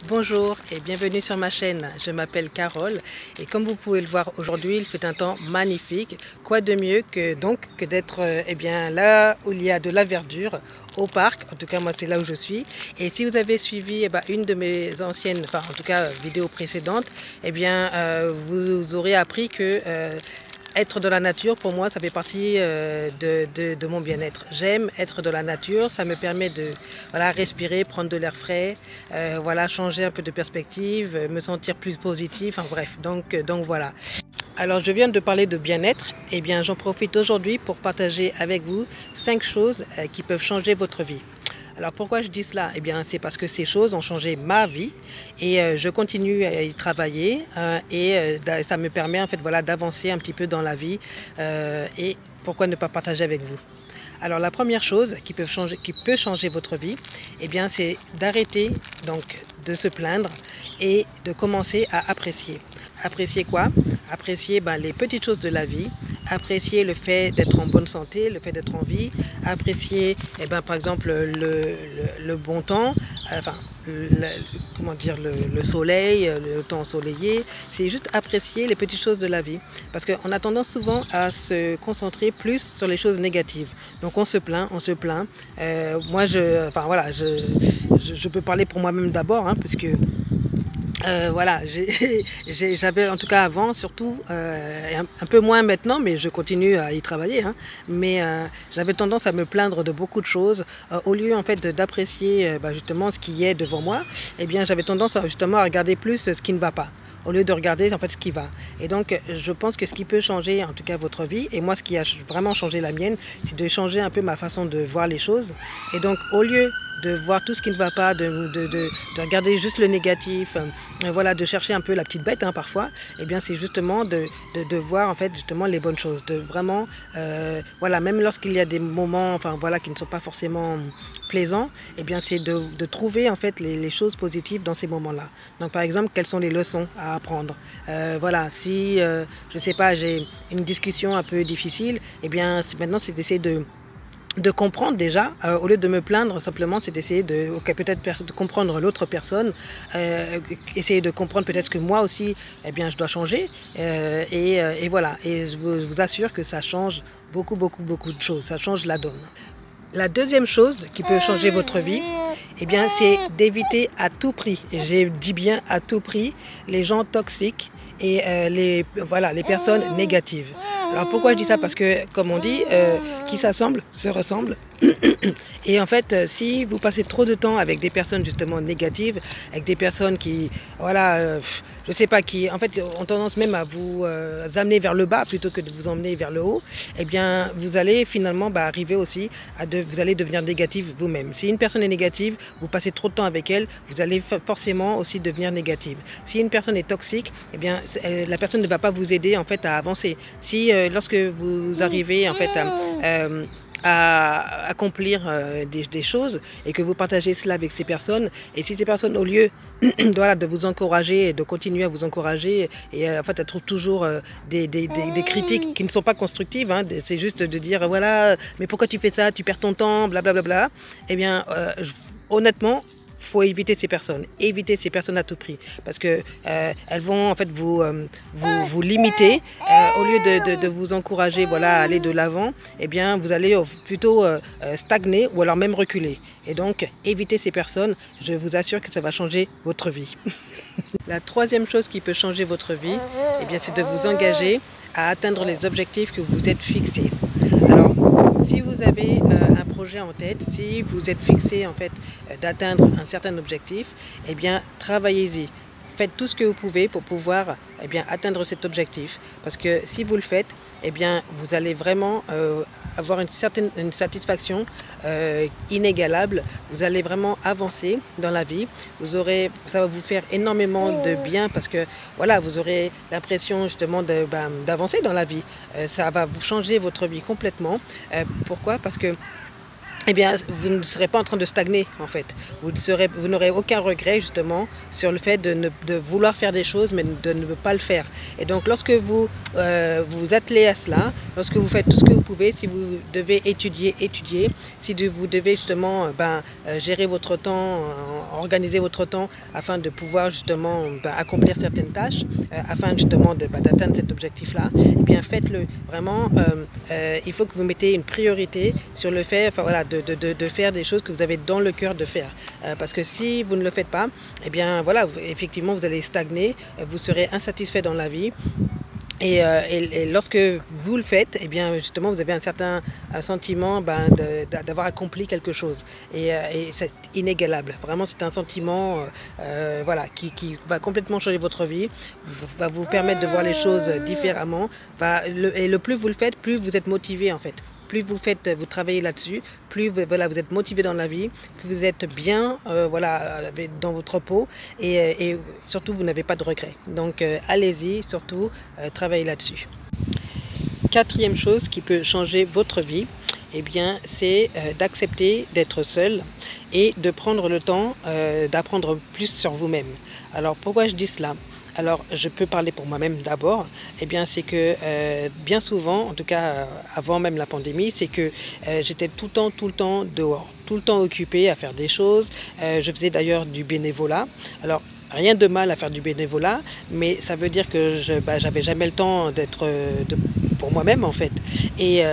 Bonjour et bienvenue sur ma chaîne, je m'appelle Carole et comme vous pouvez le voir aujourd'hui, il fait un temps magnifique. Quoi de mieux que d'être là où il y a de la verdure, au parc, en tout cas moi c'est là où je suis. Et si vous avez suivi une de mes anciennes, enfin en tout cas vidéos précédentes, vous aurez appris que être dans la nature, pour moi, ça fait partie de mon bien-être. J'aime être dans la nature, ça me permet de respirer, prendre de l'air frais, changer un peu de perspective, me sentir plus positif, enfin bref, donc voilà. Alors je viens de parler de bien-être, et bien j'en profite aujourd'hui pour partager avec vous 5 choses qui peuvent changer votre vie. Alors pourquoi je dis cela? Eh bien c'est parce que ces choses ont changé ma vie et je continue à y travailler ça me permet en fait d'avancer un petit peu dans la vie et pourquoi ne pas partager avec vous. Alors la première chose qui peut changer votre vie, eh bien c'est d'arrêter donc de se plaindre et de commencer à apprécier. Apprécier quoi? Apprécier les petites choses de la vie, apprécier le fait d'être en bonne santé, le fait d'être en vie, apprécier par exemple le bon temps, le soleil, le temps ensoleillé. C'est juste apprécier les petites choses de la vie. Parce qu'on a tendance souvent à se concentrer plus sur les choses négatives. Donc on se plaint. Moi je peux parler pour moi-même d'abord, puisque j'avais en tout cas avant, surtout un peu moins maintenant, mais je continue à y travailler. J'avais tendance à me plaindre de beaucoup de choses au lieu en fait d'apprécier justement ce qui est devant moi. Eh bien, j'avais tendance justement à regarder plus ce qui ne va pas, au lieu de regarder en fait ce qui va. Et donc je pense que ce qui peut changer en tout cas votre vie, et moi ce qui a vraiment changé la mienne, c'est de changer un peu ma façon de voir les choses. Et donc au lieu de voir tout ce qui ne va pas, de regarder juste le négatif, de chercher un peu la petite bête parfois, eh bien c'est justement de voir en fait justement les bonnes choses, de vraiment, même lorsqu'il y a des moments qui ne sont pas forcément plaisants, eh bien c'est de trouver en fait les choses positives dans ces moments-là. Donc par exemple, quelles sont les leçons à apprendre? Si je sais pas, j'ai une discussion un peu difficile, eh bien maintenant c'est d'essayer de comprendre déjà, au lieu de me plaindre simplement, c'est d'essayer de comprendre l'autre personne, essayer de comprendre peut-être ce que moi aussi je dois changer, et voilà, et je vous assure que ça change beaucoup de choses, ça change la donne. La deuxième chose qui peut changer votre vie, c'est d'éviter à tout prix, et j'ai dit bien à tout prix, les gens toxiques et les personnes négatives. Alors pourquoi je dis ça? Parce que comme on dit, qui s'assemble se ressemble. Et en fait, si vous passez trop de temps avec des personnes justement négatives, avec des personnes qui, je sais pas, qui en fait ont tendance même à vous amener vers le bas plutôt que de vous emmener vers le haut, eh bien vous allez finalement arriver aussi vous allez devenir négatif vous-même. Si une personne est négative, vous passez trop de temps avec elle, vous allez forcément aussi devenir négative. Si une personne est toxique, eh bien la personne ne va pas vous aider en fait à avancer. Si lorsque vous arrivez en fait à accomplir des choses et que vous partagez cela avec ces personnes, et si ces personnes au lieu de vous encourager et de continuer à vous encourager et en fait elles trouvent toujours des critiques qui ne sont pas constructives, c'est juste de dire mais pourquoi tu fais ça, tu perds ton temps, blablabla, eh bien honnêtement, faut éviter ces personnes à tout prix, parce que elles vont en fait vous limiter, au lieu de vous encourager à aller de l'avant, eh bien vous allez plutôt stagner ou alors même reculer. Et donc évitez ces personnes, je vous assure que ça va changer votre vie. La troisième chose qui peut changer votre vie, c'est de vous engager à atteindre les objectifs que vous êtes fixés. Alors, si vous avez un projet en tête, si vous êtes fixé en fait d'atteindre un certain objectif, eh bien travaillez-y. Faites tout ce que vous pouvez pour pouvoir atteindre cet objectif. Parce que si vous le faites, vous allez vraiment avoir une satisfaction inégalable. Vous allez vraiment avancer dans la vie. Ça va vous faire énormément de bien, parce que vous aurez l'impression justement d'avancer dans la vie. Ça va vous changer votre vie complètement. Pourquoi? Parce que eh bien, vous ne serez pas en train de stagner, en fait. Vous n'aurez aucun regret, justement, sur le fait de vouloir faire des choses, mais de ne pas le faire. Et donc, lorsque vous vous attelez à cela, lorsque vous faites tout ce que vous pouvez, si vous devez étudier, étudier, si vous devez, justement, gérer votre temps, organiser votre temps, afin de pouvoir, justement, accomplir certaines tâches, afin, justement, d'atteindre cet objectif-là, eh bien, faites-le. Vraiment, il faut que vous mettiez une priorité sur le fait, enfin, voilà, de faire des choses que vous avez dans le cœur de faire. Parce que si vous ne le faites pas, eh bien voilà, effectivement vous allez stagner, vous serez insatisfait dans la vie. Et lorsque vous le faites, eh bien justement vous avez un certain sentiment d'avoir accompli quelque chose. Et c'est inégalable. Vraiment c'est un sentiment voilà, qui va complètement changer votre vie, va vous permettre de voir les choses différemment. Et le plus vous le faites, plus vous êtes motivé en fait. Plus vous travaillez là-dessus, plus voilà, vous êtes motivé dans la vie, plus vous êtes bien voilà, dans votre peau et surtout vous n'avez pas de regrets. Donc allez-y, surtout travaillez là-dessus. Quatrième chose qui peut changer votre vie, eh bien, c'est d'accepter d'être seul et de prendre le temps d'apprendre plus sur vous-même. Alors pourquoi je dis cela ? Alors, je peux parler pour moi-même d'abord. Eh bien, c'est que bien souvent, en tout cas avant même la pandémie, c'est que j'étais tout le temps dehors, tout le temps occupée à faire des choses. Je faisais d'ailleurs du bénévolat. Alors, rien de mal à faire du bénévolat, mais ça veut dire que j'avais jamais le temps d'être pour moi-même en fait. Et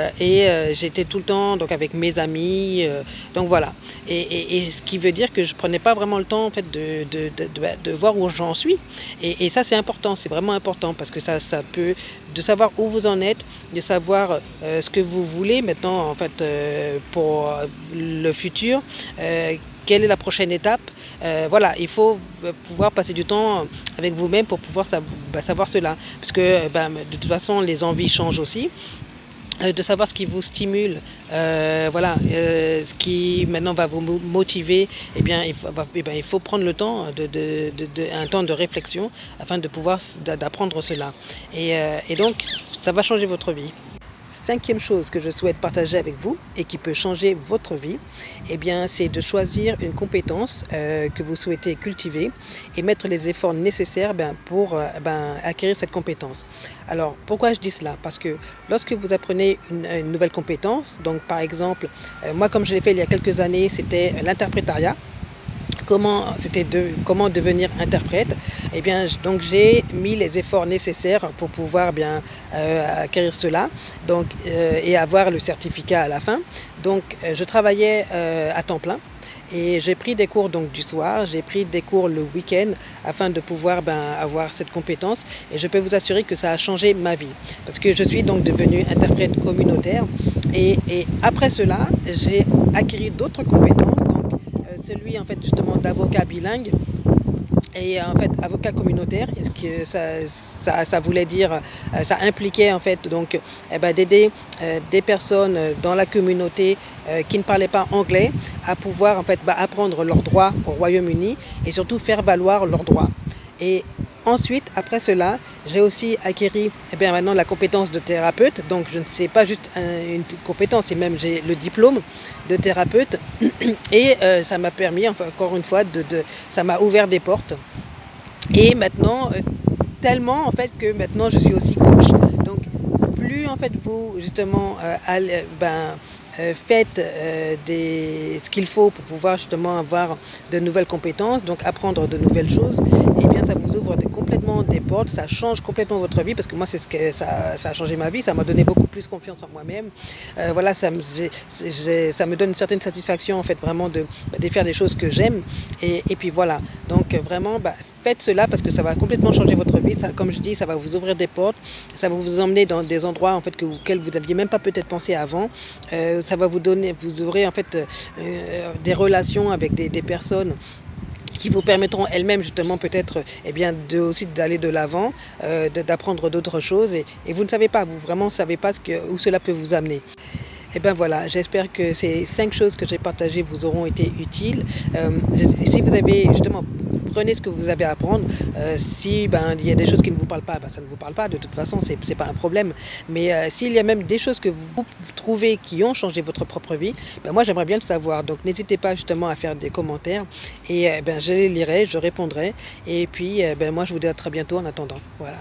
j'étais tout le temps donc avec mes amis, donc voilà. Et ce qui veut dire que je prenais pas vraiment le temps en fait de voir où j'en suis. Et ça c'est important, c'est vraiment important parce que ça peut de savoir où vous en êtes, de savoir ce que vous voulez maintenant en fait pour le futur. Quelle est la prochaine étape? Voilà, il faut pouvoir passer du temps avec vous-même pour pouvoir savoir cela. Parce que de toute façon, les envies changent aussi. De savoir ce qui vous stimule, voilà, ce qui maintenant va vous motiver, eh bien, il faut prendre le temps, un temps de réflexion afin de pouvoir d'apprendre cela. Et donc, ça va changer votre vie. Cinquième chose que je souhaite partager avec vous et qui peut changer votre vie, eh bien, c'est de choisir une compétence que vous souhaitez cultiver et mettre les efforts nécessaires pour acquérir cette compétence. Alors, pourquoi je dis cela? Parce que lorsque vous apprenez une nouvelle compétence, donc par exemple, moi comme je l'ai fait il y a quelques années, c'était l'interprétariat. Comment devenir interprète. Eh bien, donc j'ai mis les efforts nécessaires pour pouvoir acquérir cela donc, et avoir le certificat à la fin. Donc, je travaillais à temps plein. Et j'ai pris des cours donc du soir, j'ai pris des cours le week-end afin de pouvoir avoir cette compétence. Et je peux vous assurer que ça a changé ma vie. Parce que je suis donc devenue interprète communautaire. Et après cela, j'ai acquis d'autres compétences. Celui en fait justement d'avocat bilingue et en fait avocat communautaire. Est-ce que ça voulait dire, ça impliquait en fait donc d'aider des personnes dans la communauté qui ne parlaient pas anglais à pouvoir en fait apprendre leurs droits au Royaume-Uni et surtout faire valoir leurs droits. Et ensuite, après cela, j'ai aussi acquis maintenant la compétence de thérapeute. Donc, je ne sais pas juste une compétence, et même j'ai le diplôme de thérapeute. Et ça m'a permis, enfin, encore une fois, ça m'a ouvert des portes. Et maintenant, tellement en fait que maintenant je suis aussi coach. Donc, plus en fait vous justement faites ce qu'il faut pour pouvoir justement avoir de nouvelles compétences, donc apprendre de nouvelles choses, et bien ça vous ouvre complètement des portes, ça change complètement votre vie, parce que moi c'est ça a changé ma vie, ça m'a donné beaucoup plus confiance en moi-même. Voilà, ça me donne une certaine satisfaction en fait vraiment de faire des choses que j'aime, et puis voilà, donc vraiment faites cela parce que ça va complètement changer votre vie, ça, comme je dis, ça va vous ouvrir des portes, ça va vous emmener dans des endroits en fait auxquels vous n'aviez même pas peut-être pensé avant. Ça va vous ouvrir en fait des relations avec des personnes qui vous permettront elles-mêmes justement peut-être aussi d'aller de l'avant, d'apprendre d'autres choses, et vous ne savez pas, vous vraiment savez pas où cela peut vous amener. Et bien voilà, j'espère que ces 5 choses que j'ai partagées vous auront été utiles. Si vous avez justement prenez ce que vous avez à apprendre. Si il y a des choses qui ne vous parlent pas, ça ne vous parle pas. De toute façon, c'est pas un problème. Mais s'il y a même des choses que vous trouvez qui ont changé votre propre vie, moi j'aimerais bien le savoir. Donc n'hésitez pas justement à faire des commentaires et je les lirai, je répondrai. Et puis moi je vous dis à très bientôt en attendant. Voilà.